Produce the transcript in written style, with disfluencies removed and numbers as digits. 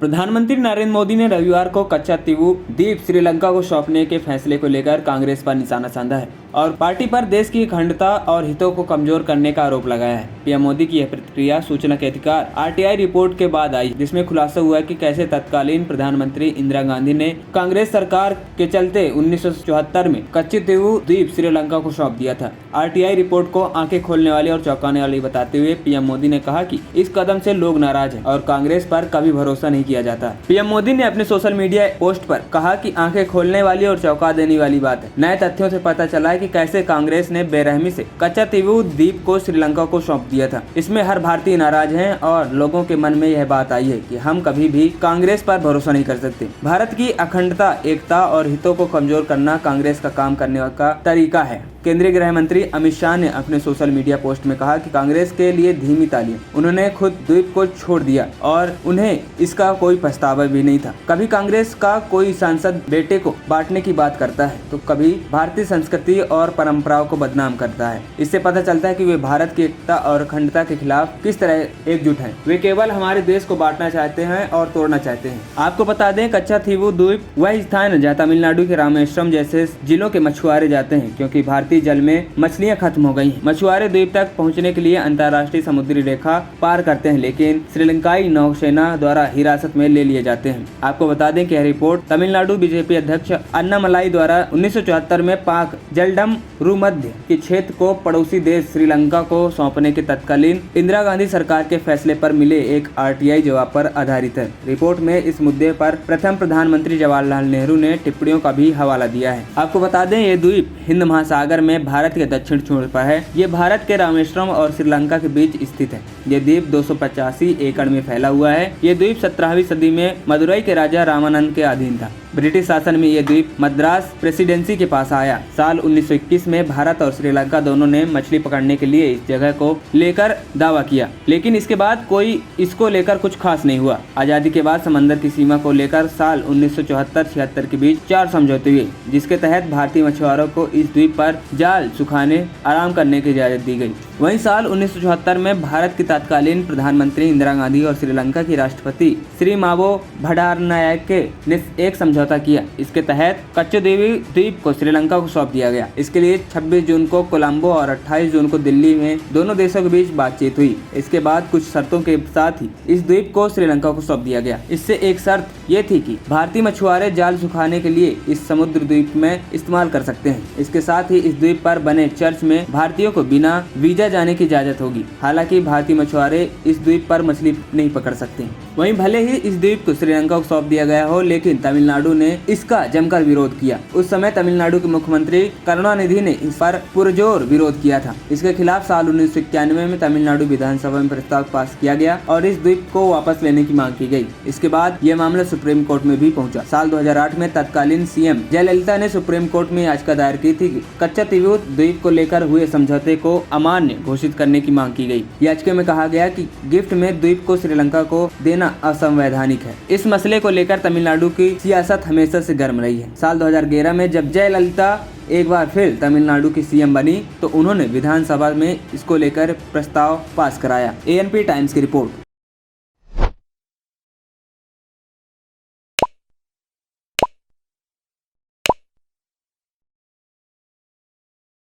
प्रधानमंत्री नरेंद्र मोदी ने रविवार को कच्चातीवू द्वीप श्रीलंका को सौंपने के फैसले को लेकर कांग्रेस पर निशाना साधा है और पार्टी पर देश की अखंडता और हितों को कमजोर करने का आरोप लगाया है। पीएम मोदी की यह प्रतिक्रिया सूचना के अधिकार आरटीआई रिपोर्ट के बाद आई, जिसमें खुलासा हुआ कि कैसे तत्कालीन प्रधानमंत्री इंदिरा गांधी ने कांग्रेस सरकार के चलते 1974 में कच्चातीवू द्वीप श्रीलंका को सौंप दिया था। आरटीआई रिपोर्ट को आंखें खोलने वाली और चौंकाने वाली बताते हुए पीएम मोदी ने कहा कि इस कदम से लोग नाराज हैं और कांग्रेस पर कभी भरोसा नहीं किया जाता। पीएम मोदी ने अपने सोशल मीडिया पोस्ट पर कहा कि आंखें खोलने वाली और चौंका देने वाली बात है। नए तथ्यों से पता चला है कि कैसे कांग्रेस ने बेरहमी से कच्चातीवू द्वीप को श्रीलंका को सौंप दिया था। इसमें हर भारतीय नाराज है और लोगों के मन में यह बात आई है कि हम कभी भी कांग्रेस पर भरोसा नहीं कर सकते। भारत की अखंडता, एकता और हितों को कमजोर करना कांग्रेस का काम करने का तरीका है। केंद्रीय गृह मंत्री अमित शाह ने अपने सोशल मीडिया पोस्ट में कहा कि कांग्रेस के लिए धीमी तालियां। उन्होंने खुद द्वीप को छोड़ दिया और उन्हें इसका कोई पछतावा भी नहीं था। कभी कांग्रेस का कोई सांसद बेटे को बांटने की बात करता है तो कभी भारतीय संस्कृति और परंपराओं को बदनाम करता है। इससे पता चलता है कि वे भारत की एकता और अखंडता के खिलाफ किस तरह एकजुट हैं। वे केवल हमारे देश को बांटना चाहते हैं और तोड़ना चाहते हैं। आपको बता दें, कच्चातीवू द्वीप वह स्थान है जहाँ तमिलनाडु के रामेश्वरम जैसे जिलों के मछुआरे जाते हैं, क्योंकि भारतीय जल में मछलियां खत्म हो गई हैं। मछुआरे द्वीप तक पहुंचने के लिए अंतर्राष्ट्रीय समुद्री रेखा पार करते हैं, लेकिन श्रीलंकाई नौसेना द्वारा हिरासत में ले लिए जाते हैं। आपको बता दें कि यह रिपोर्ट तमिलनाडु बीजेपी अध्यक्ष अन्नामलाई द्वारा 1974 में पाक जलडम रूमध्य के क्षेत्र को पड़ोसी देश श्रीलंका को सौंपने के तत्कालीन इंदिरा गांधी सरकार के फैसले पर मिले एक आरटीआई जवाब पर आधारित है। रिपोर्ट में इस मुद्दे पर प्रथम प्रधानमंत्री जवाहरलाल नेहरू ने टिप्पणियों का भी हवाला दिया है। आपको बता दें, ये द्वीप हिंद महासागर में भारत के दक्षिण छोर पर है। ये भारत के रामेश्वरम और श्रीलंका के बीच स्थित है। ये द्वीप 285 एकड़ में फैला हुआ है। ये द्वीप 17वीं सदी में मदुरई के राजा रामानंद के अधीन था। ब्रिटिश शासन में ये द्वीप मद्रास प्रेसिडेंसी के पास आया। साल 1921 में भारत और श्रीलंका दोनों ने मछली पकड़ने के लिए इस जगह को लेकर दावा किया, लेकिन इसके बाद कोई इसको लेकर कुछ खास नहीं हुआ। आजादी के बाद समंदर की सीमा को लेकर साल 1974-76 के बीच 4 समझौते हुए, जिसके तहत भारतीय मछुआरों को इस द्वीप पर जाल सुखाने, आराम करने की इजाजत दी गई। वहीं साल 1974 में भारत की तत्कालीन प्रधानमंत्री इंदिरा गांधी और श्रीलंका की राष्ट्रपति श्री मावो भंडारनायके ने एक समझौता किया। इसके तहत कच्चातीवू द्वीप को श्रीलंका को सौंप दिया गया। इसके लिए 26 जून को कोलंबो और 28 जून को दिल्ली में दोनों देशों के बीच बातचीत हुई। इसके बाद कुछ शर्तों के साथ ही इस द्वीप को श्रीलंका को सौंप दिया गया। इससे एक शर्त ये थी कि भारतीय मछुआरे जाल सुखाने के लिए इस समुद्र द्वीप में इस्तेमाल कर सकते हैं। इसके साथ ही इस द्वीप पर बने चर्च में भारतीयों को बिना वीजा जाने की इजाजत होगी। हालांकि भारतीय मछुआरे इस द्वीप पर मछली नहीं पकड़ सकते। वहीं भले ही इस द्वीप को श्रीलंका को सौंप दिया गया हो, लेकिन तमिलनाडु ने इसका जमकर विरोध किया। उस समय तमिलनाडु के मुख्यमंत्री करुणानिधि ने इस पर पुरजोर विरोध किया था। इसके खिलाफ साल 1991 में तमिलनाडु विधानसभा में प्रस्ताव पास किया गया और इस द्वीप को वापस लेने की मांग की गई। इसके बाद यह मामला सुप्रीम कोर्ट में भी पहुंचा। साल 2008 में तत्कालीन सीएम जयललिता ने सुप्रीम कोर्ट में याचिका दायर की थी कि कच्चातीवू द्वीप को लेकर हुए समझौते को अमान्य घोषित करने की मांग की गई। याचिका में कहा गया कि गिफ्ट में द्वीप को श्रीलंका को देना असंवैधानिक है। इस मसले को लेकर तमिलनाडु की सियासत हमेशा से गर्म रही है। साल 2011 में जब जयललिता एक बार फिर तमिलनाडु की सीएम बनी तो उन्होंने विधानसभा में इसको लेकर प्रस्ताव पास कराया। एएनपी टाइम्स की रिपोर्ट।